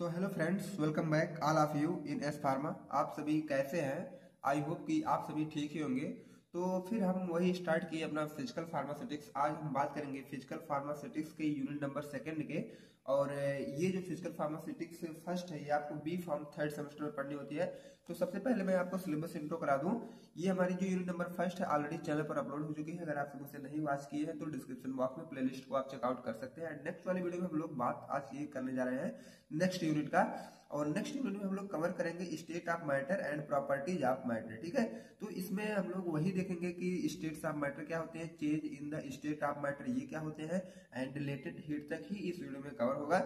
So hello friends, welcome back all of you in S pharma. आप सभी कैसे हैं? आई होप कि आप सभी ठीक ही होंगे। तो फिर हम वही स्टार्ट किए अपना फिजिकल फार्मास्यूटिक्स। आज हम बात करेंगे फिजिकल फार्मास्यूटिक्स के यूनिट नंबर सेकंड के। और ये जो फिजिकल फार्मास्यूटिक्स फर्स्ट है, ये आपको बी फार्म थर्ड सेमेस्टर में पढ़नी होती है। तो सबसे पहले मैं आपको सिलेबस इंट्रो करा दूं। ये हमारी जो यूनिट नंबर फर्स्ट है ऑलरेडी चैनल पर अपलोड हो चुकी है। अगर आप उसे नहीं वॉच किए हैं तो डिस्क्रिप्शन बॉक्स में प्लेलिस्ट को आप चेकआउट कर सकते हैं। नेक्स्ट वाली वीडियो में हम लोग बात आज ये करने जा रहे हैं नेक्स्ट यूनिट का। और नेक्स्ट यूनिट में हम लोग कवर करेंगे state of matter and properties of matter. ठीक है, तो इसमें हम लोग वही देखेंगे कि स्टेट्स ऑफ मैटर क्या होते हैं, change in the state of matter ये क्या होते हैं, एंड रिलेटेड हीट तक ही इस वीडियो में कवर होगा।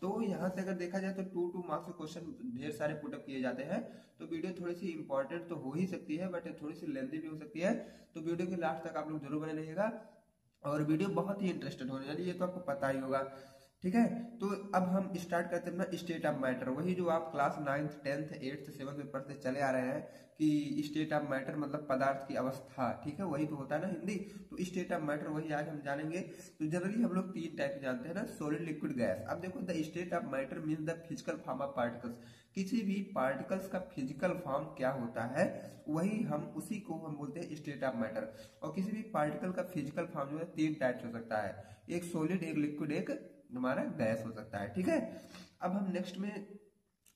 तो यहाँ से अगर देखा जाए तो 2 मार्क्स के क्वेश्चन ढेर सारे पुटअप किए जाते हैं। तो वीडियो थोड़ी सी इंपॉर्टेंट तो हो ही सकती है, बट थोड़ी सी लेंथी भी हो सकती है। तो वीडियो के लास्ट तक आप लोग जरूर बने रहिएगा। और वीडियो बहुत ही इंटरेस्टेड होने वाली है, ये तो आपको पता ही होगा। ठीक है, तो अब हम स्टार्ट करते हैं अपना स्टेट ऑफ मैटर। वही जो आप class 9th 10th 8th 7th में पढ़ते चले आ रहे हैं कि स्टेट ऑफ मैटर मतलब पदार्थ की अवस्था। ठीक है, वही तो होता है ना हिंदी। तो स्टेट ऑफ मैटर वही आज हम जानेंगे। तो जनरली हम लोग 3 टाइप जानते हैं ना, सॉलिड, लिक्विड, गैस। अब देखो, the state of matter mean the physical form of particles. किसी भी पार्टिकल्स का फिजिकल फॉर्म क्या होता है, वही हम उसी को हम बोलते हैं स्टेट ऑफ मैटर। और किसी भी पार्टिकल का फिजिकल फॉर्म जो है 3 टाइप हो सकता है, एक सॉलिड, एक लिक्विड, एक हमारा गैस हो सकता है। ठीक है, अब हम नेक्स्ट में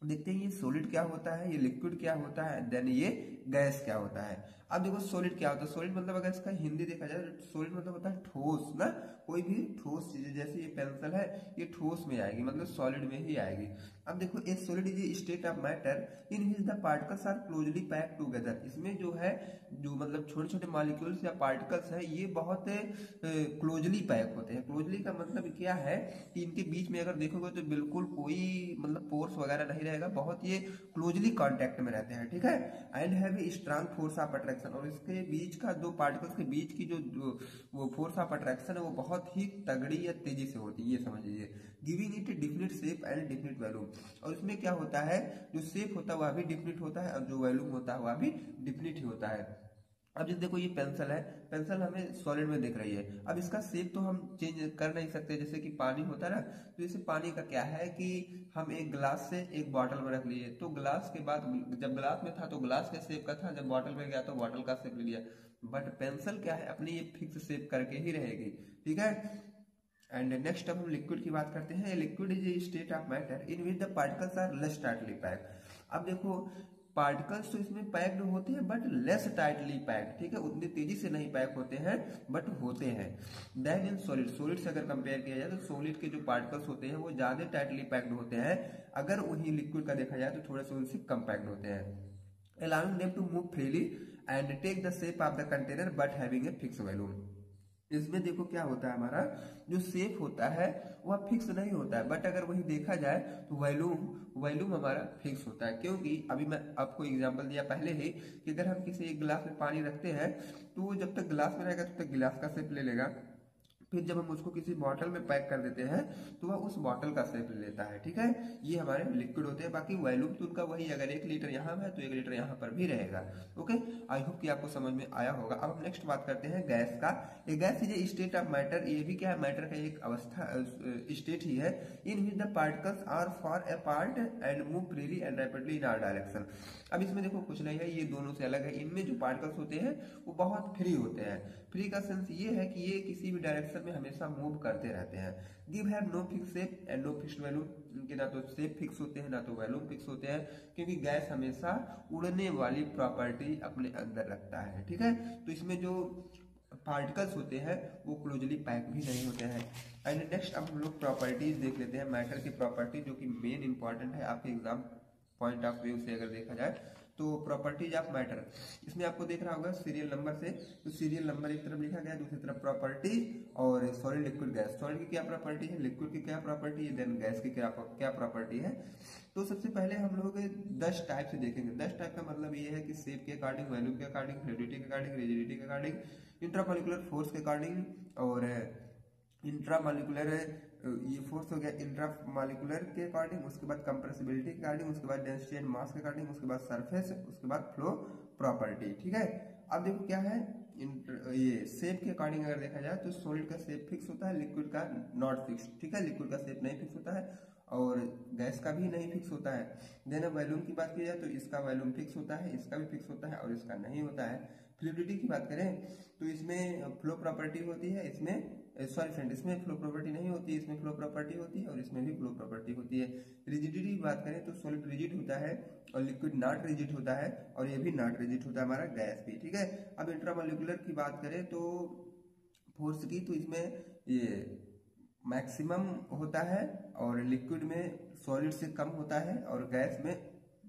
देखते हैं ये सॉलिड क्या होता है, ये लिक्विड क्या होता है, देन ये गैस क्या होता है। अब देखो सॉलिड क्या होता है। सॉलिड मतलब अगर इसका हिंदी देखा जाए तो सॉलिड मतलब होता है ठोस ना। कोई भी ठोस चीज, जैसे ये पेंसिल है, ये ठोस में आएगी, मतलब सॉलिड में ही आएगी। अब देखो, a solid is a state of matter in which the particles are closely packed together. इसमें जो है, जो मतलब छोटे छोटे मॉलिक्यूल्स या पार्टिकल्स है, ये बहुत क्लोजली पैक होते हैं। क्लोजली का मतलब क्या है कि इनके बीच में अगर देखोगे तो बिल्कुल कोई मतलब पोर्स वगैरह नहीं रहेगा, बहुत ये क्लोजली कांटेक्ट में रहते हैं। ठीक है, and have a strong force of attraction. और इसके बीच का, दो पार्टिकल्स के बीच की जो वो फोर्स ऑफ अट्रैक्शन है, वो बहुत ही तगड़ी या तेजी से होती है, ये समझ लीजिए। Giving it A definite shape and definite volume. और इसमें क्या होता है, जो शेप होता है वह भी डिफिनिट होता है, और जो वैल्यूम होता है वह भी डिफिनिट ही होता है। अब जैसे देखो, ये पेंसिल है, पेंसिल हमें सॉलिड में दिख रही है। अब इसका शेप तो हम चेंज कर नहीं सकते, जैसे कि पानी होता है ना। तो जैसे पानी का क्या है कि हम एक ग्लास से एक बॉटल में रख लिए, तो ग्लास के बाद जब ग्लास में था तो ग्लास के शेप का था, जब बॉटल में गया तो बॉटल का शेप ले लिया। बट पेंसिल क्या है, अपनी ये फिक्स शेप करके ही रहेगी। ठीक है, एंड नेक्स्ट अब हम लिक्विड की बात करते हैं। Liquid is a state of matter in which the particles are less tightly packed. अब देखो, पार्टिकल्स तो इसमें पैक्ड होते हैं बट लेस टाइटली पैक्ड। ठीक है, उतनी तेजी से नहीं पैक होते हैं, बट होते हैं। देन इन सॉलिड, सॉलिड से अगर कंपेयर किया जाए तो सॉलिड के जो पार्टिकल्स होते हैं वो ज्यादा टाइटली पैक्ड होते हैं। अगर वही लिक्विड का देखा जाए तो थोड़े से उनसे कम पैक्ड होते हैं। allowing them to move freely and take the shape of the container but having a fixed volume। इसमें देखो क्या होता है, हमारा जो शेप होता है वह फिक्स नहीं होता है, बट अगर वही देखा जाए तो वॉल्यूम हमारा फिक्स होता है। क्योंकि अभी मैं आपको एग्जांपल दिया पहले ही कि अगर हम किसी एक गिलास में पानी रखते हैं तो वो जब तक गिलास में रहेगा तब तक गिलास का शेप ले लेगा। फिर जब हम उसको किसी बॉटल में पैक कर देते हैं तो वह उस बॉटल का शेप ले लेता है। ठीक है, ये हमारे लिक्विड होते हैं। बाकी वॉल्यूम तो उनका वही, अगर 1 लीटर यहाँ है तो 1 लीटर यहाँ पर भी रहेगा। ओके, आई होप कि आपको समझ में आया होगा। अब हम नेक्स्ट बात करते हैं गैस का। ये gas is a state of matter. ये भी क्या है, मैटर का एक अवस्था स्टेट ही है। In which the particles are far apart and move freely and rapidly in our direction. अब इसमें देखो कुछ नहीं है, ये दोनों से अलग है। इनमें जो पार्टिकल्स होते हैं वो बहुत फ्री होते हैं। फ्री का सेंस ये है कि ये किसी भी डायरेक्शन में हमेशा मूव करते रहते हैं। Give have no fix shape and no fixed value. इनके ना तो शेप फिक्स होते हैं ना तो वैल्यूम फिक्स होते हैं, क्योंकि गैस हमेशा उड़ने वाली प्रॉपर्टी अपने अंदर रखता है। ठीक है, तो इसमें जो पार्टिकल्स होते हैं वो क्लोजली पैक भी नहीं होते हैं। एंड नेक्स्ट अब हम लोग प्रॉपर्टीज देख लेते हैं, मैटर की प्रॉपर्टी, जो कि मेन इंपॉर्टेंट है आपके एग्जाम पॉइंट ऑफ व्यू से अगर देखा जाए तो। प्रॉपर्टीज ऑफ मैटर, इसमें आपको देख रहा होगा सीरियल नंबर से, तो सीरियल नंबर एक तरफ लिखा गया, दूसरी तरफ प्रॉपर्टी। और सॉलिड, लिक्विड, गैस। सॉलिड की क्या प्रॉपर्टी है, लिक्विड की क्या प्रॉपर्टी है, देन गैस की क्या प्रॉपर्टी है। तो सबसे पहले हम लोग 10 टाइप से देखेंगे। 10 टाइप का मतलब ये है कि शेप के अकॉर्डिंग, वैल्यूम के अकॉर्डिंग, फ्लूइडिटी के अकॉर्डिंग, रिजिडिटी के अकॉर्डिंग, इंट्रामॉलिक्यूलर फोर्स के अकॉर्डिंग, और इंट्रामॉलिक्यूलर ये फोर्स हो गया इंट्रामॉलिक्यूलर के अकॉर्डिंग, उसके बाद कंप्रेसिबिलिटी के अकॉर्डिंग, उसके बाद डेंसिटी एंड मास के अकॉर्डिंग, उसके बाद सरफेस, उसके बाद फ्लो प्रॉपर्टी। ठीक है, अब देखो क्या है, ये शेप के अकॉर्डिंग अगर देखा जाए तो सॉलिड का शेप फिक्स होता है, लिक्विड का नॉट फिक्स। ठीक है, लिक्विड का शेप नहीं फिक्स होता है। और गैस का भी नहीं फिक्स होता है। देन अब वॉल्यूम की बात की जाए तो इसका वॉल्यूम फिक्स होता है, इसका भी फिक्स होता है और इसका नहीं होता है। फ्लूइडिटी की बात करें तो इसमें फ्लो प्रॉपर्टी होती है, इसमें सॉरी फ्रेंड, इसमें फ्लो प्रॉपर्टी नहीं होती है, इसमें फ्लो प्रॉपर्टी होती है और इसमें भी फ्लो प्रॉपर्टी होती है। रिजिडिटी की बात करें तो सॉलिड रिजिड होता है और लिक्विड नॉट रिजिड होता है और ये भी नॉट रिजिड होता है हमारा गैस भी, ठीक है। अब इंट्रामोलिकुलर की बात करें तो फोर्स की, तो इसमें ये मैक्सिमम होता है और लिक्विड में सॉलिड से कम होता है और गैस में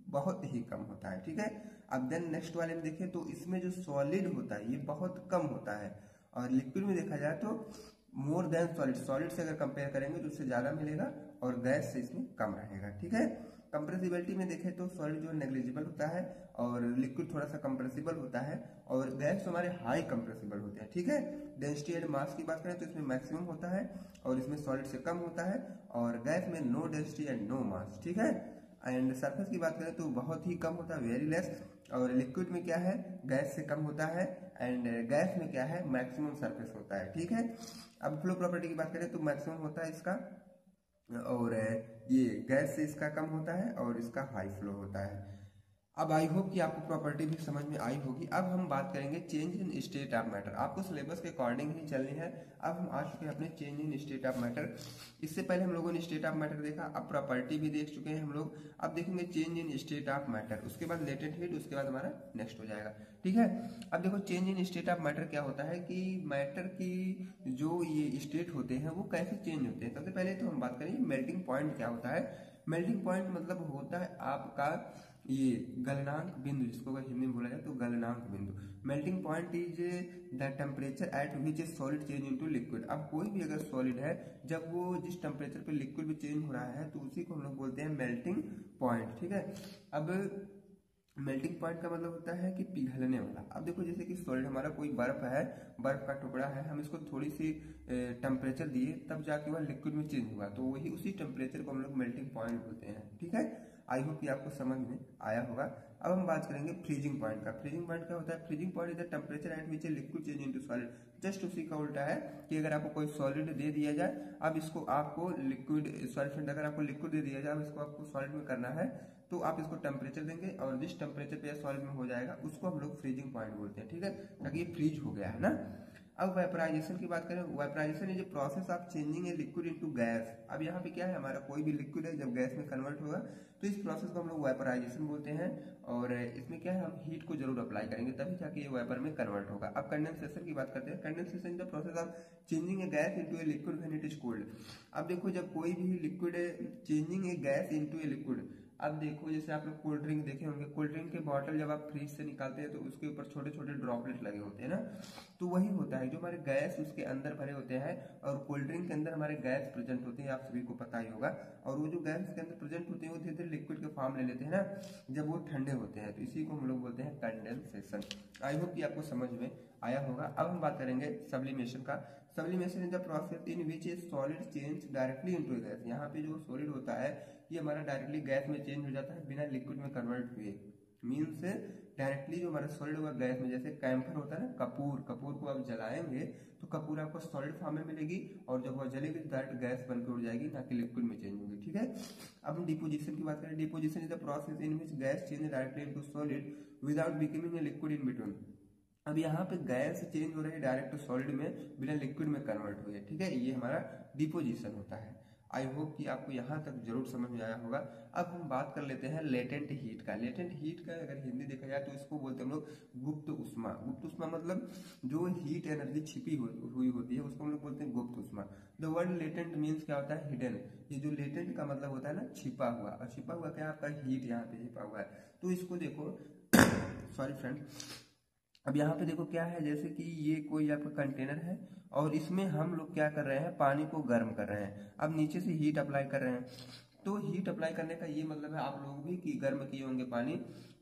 बहुत ही कम होता है, ठीक है। अब देन नेक्स्ट वाले में देखें तो इसमें जो सॉलिड होता है ये बहुत कम होता है और लिक्विड में देखा जाए तो मोर देन सॉलिड, सॉलिड से अगर कंपेयर करेंगे तो उससे ज़्यादा मिलेगा और गैस से इसमें कम रहेगा, ठीक है। कंप्रेसिबिलिटी में देखें तो सॉलिड जो नेग्लिजिबल होता है और लिक्विड थोड़ा सा कंप्रेसिबल होता है और गैस तो हमारे हाई कंप्रेसिबल होते हैं, ठीक है। डेंसिटी एंड मास की बात करें तो इसमें मैक्सिमम होता है और इसमें सॉलिड से कम होता है और गैस में नो डेंसिटी एंड नो मास, ठीक है। एंड सरफेस की बात करें तो बहुत ही कम होता है, वेरी लेस, और लिक्विड में क्या है गैस से कम होता है एंड गैस में क्या है मैक्सिमम सरफेस होता है, ठीक है। अब फ्लो प्रॉपर्टी की बात करें तो मैक्सिमम होता है इसका और ये गैस से इसका कम होता है और इसका हाई फ्लो होता है। अब आई होप कि आपको प्रॉपर्टी भी समझ में आई होगी। अब हम बात करेंगे change in state of matter, आपको सिलेबस के अकॉर्डिंग ही चलनी है। अब हम आ चुके हैं अपने change in state of matter. इससे पहले हम लोगों ने स्टेट ऑफ मैटर देखा, अब प्रॉपर्टी भी देख चुके हैं हम लोग। अब देखेंगे change in state of matter, उसके बाद लेटेंट हीट, उसके बाद हमारा नेक्स्ट हो जाएगा, ठीक है। अब देखो change in state of matter क्या होता है कि मैटर की जो ये स्टेट होते हैं वो कैसे चेंज होते हैं। सबसे पहले तो हम बात करेंगे मेल्टिंग पॉइंट क्या होता है। मेल्टिंग पॉइंट मतलब होता है आपका ये गलनांक बिंदु, जिसको अगर हिंदी में बोला जाए तो गलनांक बिंदु। Melting point is the temperature at which A solid change into liquid. अब कोई भी अगर सॉलिड है जब वो जिस टेम्परेचर पे लिक्विड में चेंज हो रहा है तो उसी को हम लोग बोलते हैं मेल्टिंग पॉइंट, ठीक है। अब मेल्टिंग पॉइंट का मतलब होता है कि पिघलने वाला। अब देखो जैसे कि सॉलिड हमारा कोई बर्फ है, बर्फ का टुकड़ा है, हम इसको थोड़ी सी टेम्परेचर दिए तब जाके वह लिक्विड में चेंज हुआ, तो वही उसी टेम्परेचर को हम लोग मेल्टिंग पॉइंट बोलते हैं, ठीक है। आई होप कि आपको समझ में आया होगा। अब हम बात करेंगे फ्रीजिंग पॉइंट का। फ्रीजिंग पॉइंट क्या होता है? Freezing point is the temperature at which a liquid change into solid. Just उसी का उल्टा है कि अगर आपको कोई सॉलिड दे दिया जाए, अब इसको आपको लिक्विड सॉरी फ्रेंड, अगर आपको लिक्विड दे दिया जाए अब इसको आपको सॉलिड में करना है तो आप इसको टेम्परेचर देंगे और जिस टेम्परेचर पे सॉलिड में हो जाएगा उसको हम लोग फ्रीजिंग पॉइंट बोलते हैं, ठीक है, ताकि ये फ्रीज हो गया है ना। अब वेपराइजेशन की बात करें, vaporization is a process of changing a liquid into gas. अब यहाँ पे क्या है, हमारा कोई भी लिक्विड है जब गैस में कन्वर्ट होगा तो इस प्रोसेस को हम लोग वेपराइजेशन बोलते हैं और इसमें क्या है हम हीट को जरूर अप्लाई करेंगे तभी जाके ये वेपर में कन्वर्ट होगा। अब कंडेंसेशन की बात करते हैं। Condensation is the process of changing A gas into a liquid when it is cold. अब देखो जब कोई भी liquid changing A gas into a liquid, अब देखो जैसे आप लोग कोल्ड ड्रिंक देखे होंगे, कोल्ड ड्रिंक के बॉटल जब आप फ्रीज से निकालते हैं तो उसके ऊपर छोटे छोटे ड्रॉपलेट लगे होते हैं ना, तो वही होता है जो हमारे गैस उसके अंदर भरे होते हैं और कोल्ड ड्रिंक के अंदर हमारे गैस प्रेजेंट होते हैं, आप सभी को पता ही होगा। और वो जो गैस के अंदर प्रेजेंट होते हैं वो धीरे धीरे लिक्विड के फॉर्म ले लेते हैं ना जब वो ठंडे होते हैं, तो इसी को हम लोग बोलते हैं कंडेंसेशन। आई होप कि आपको समझ में आया होगा। अब हम बात करेंगे सब्लिमेशन का। Sublimation is the process in which A solid change directly into gas. यहाँ पे जो सॉलिड होता है ये हमारा डायरेक्टली गैस में चेंज हो जाता है बिना लिक्विड में कन्वर्ट हुए। मीन्स डायरेक्टली जो हमारा सॉलिड होगा गैस में, जैसे कैम्फर होता है ना कपूर, कपूर को आप जलाएंगे तो कपूर आपको सॉलिड फॉर्म में मिलेगी और जब वह जलेगी तो डायरेक्ट गैस बनकर उड़ जाएगी ना कि लिक्विड में चेंज होगी, ठीक है। अब हम डिपोजिशन की बात करें। Deposition is the process in which gas change directly into solid without becoming a liquid in between. अब यहाँ पे गैस चेंज हो रही है डायरेक्ट सॉलिड में बिना लिक्विड में कन्वर्ट हुए, ठीक है, ये हमारा डिपोजिशन होता है। आई होप कि आपको यहाँ तक जरूर समझ में आया होगा। अब हम बात कर लेते हैं लेटेंट हीट का। लेटेंट हीट का अगर हिंदी देखा जाए तो इसको बोलते हैं हम लोग गुप्त उष्मा। गुप्त उष्मा मतलब जो हीट एनर्जी छिपी हुई होती है उसको हम लोग बोलते हैं गुप्त उष्मा। द वर्ड लेटेंट मीन्स क्या होता है? हिडन। ये जो लेटेंट का मतलब होता है ना छिपा हुआ, और छिपा हुआ क्या आपका हीट यहाँ पे छिपा हुआ है। तो इसको देखो सॉरी फ्रेंड, अब यहाँ पे देखो क्या है, जैसे कि ये कोई आपका कंटेनर है और इसमें हम लोग क्या कर रहे हैं, पानी को गर्म कर रहे हैं। अब नीचे से हीट अप्लाई कर रहे हैं, तो हीट अप्लाई करने का ये मतलब है आप लोग भी कि गर्म किए होंगे पानी,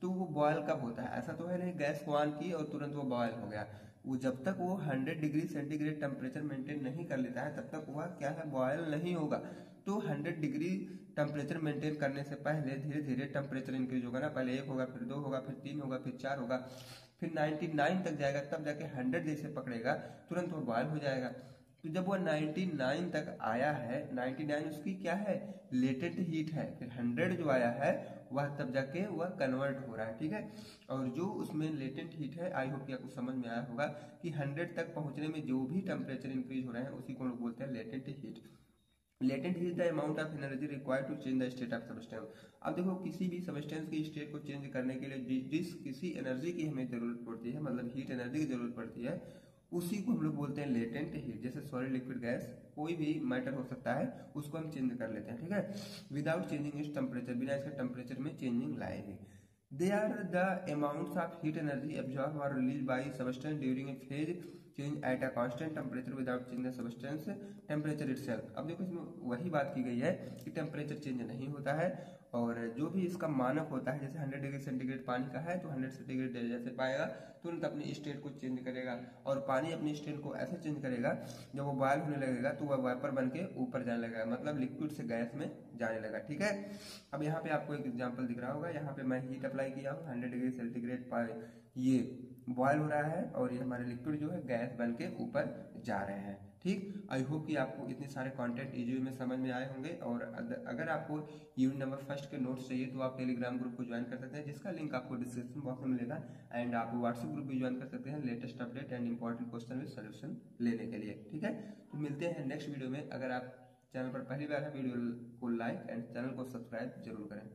तो वो बॉयल कब होता है? ऐसा तो है नहीं गैस को ऑन की और तुरंत वो बॉयल हो गया। वो जब तक वो 100 डिग्री सेंटीग्रेड टेम्परेचर मेंटेन नहीं कर लेता है तब तक वह क्या है, बॉयल नहीं होगा। तो 100 डिग्री टेम्परेचर मेंटेन करने से पहले धीरे धीरे टेम्परेचर इंक्रीज होगा ना, पहले 1 होगा, फिर 2 होगा, फिर 3 होगा, फिर 4 होगा, फिर 99 तक जाएगा, तब जाके 100 जैसे पकड़ेगा तुरंत वो बॉयल हो जाएगा। तो जब वो 99 तक आया है, 99 उसकी क्या है, लेटेंट हीट है। फिर 100 जो आया है वह तब जाके वह कन्वर्ट हो रहा है, ठीक है। और जो उसमें लेटेंट हीट है, आई होप कि आपको समझ में आया होगा कि 100 तक पहुंचने में जो भी टेम्परेचर इंक्रीज हो रहे हैं उसी को हम लोग बोलते हैं latent heat. Latent heat the amount of energy required to change the state of substance. अब देखो किसी भी सब्सटेंस की स्टेट को चेंज करने के लिए जिस किसी एनर्जी की हमें जरूरत पड़ती है, मतलब हीट एनर्जी की जरूरत पड़ती है, उसी को हम लोग बोलते हैं लेटेंट हीट। जैसे सॉलिड, लिक्विड, गैस, कोई भी मैटर हो सकता है, उसको हम चेंज कर लेते हैं, ठीक है, विदाउट चेंजिंग इट्स टेम्परेचर, बिना इसके टेम्परेचर में चेंजिंग लाएंगे। They are the amounts of heat energy absorbed or released by substance during a phase change at a constant temperature without changing the substance temperature itself। अब देखो इसमें वही बात की गई है कि टेम्परेचर चेंज नहीं होता है, और जो भी इसका मानक होता है, जैसे 100 डिग्री सेंटीग्रेड पानी का है तो 100 सेंटीग्रेड जैसे पाएगा तुरंत अपनी स्टेट को चेंज करेगा, और पानी अपनी स्टेट को ऐसे चेंज करेगा जब वो बॉयल होने लगेगा तो वह वाइपर बन के ऊपर जाने लगेगा, मतलब लिक्विड से गैस में जाने लगा, ठीक है। अब यहाँ पे आपको एक एग्जांपल दिख रहा होगा, यहाँ पे मैं हीट अप्लाई किया हूँ 100 डिग्री सेंटीग्रेड पर, ये बॉयल हो रहा है और ये हमारे लिक्विड जो है गैस बन के ऊपर जा रहे हैं, ठीक। आई होप कि आपको इतने सारे कंटेंट इजी में समझ में आए होंगे। और अगर आपको यूनिट नंबर फर्स्ट के नोट्स चाहिए तो आप टेलीग्राम ग्रुप को ज्वाइन कर सकते हैं, जिसका लिंक आपको डिस्क्रिप्शन बॉक्स में मिलेगा। एंड आप व्हाट्सएप ग्रुप भी ज्वाइन कर सकते हैं latest update and important question with solution लेने के लिए, ठीक है। तो मिलते हैं नेक्स्ट वीडियो में। अगर आप चैनल पर पहली बार है, वीडियो को लाइक एंड चैनल को सब्सक्राइब जरूर करें।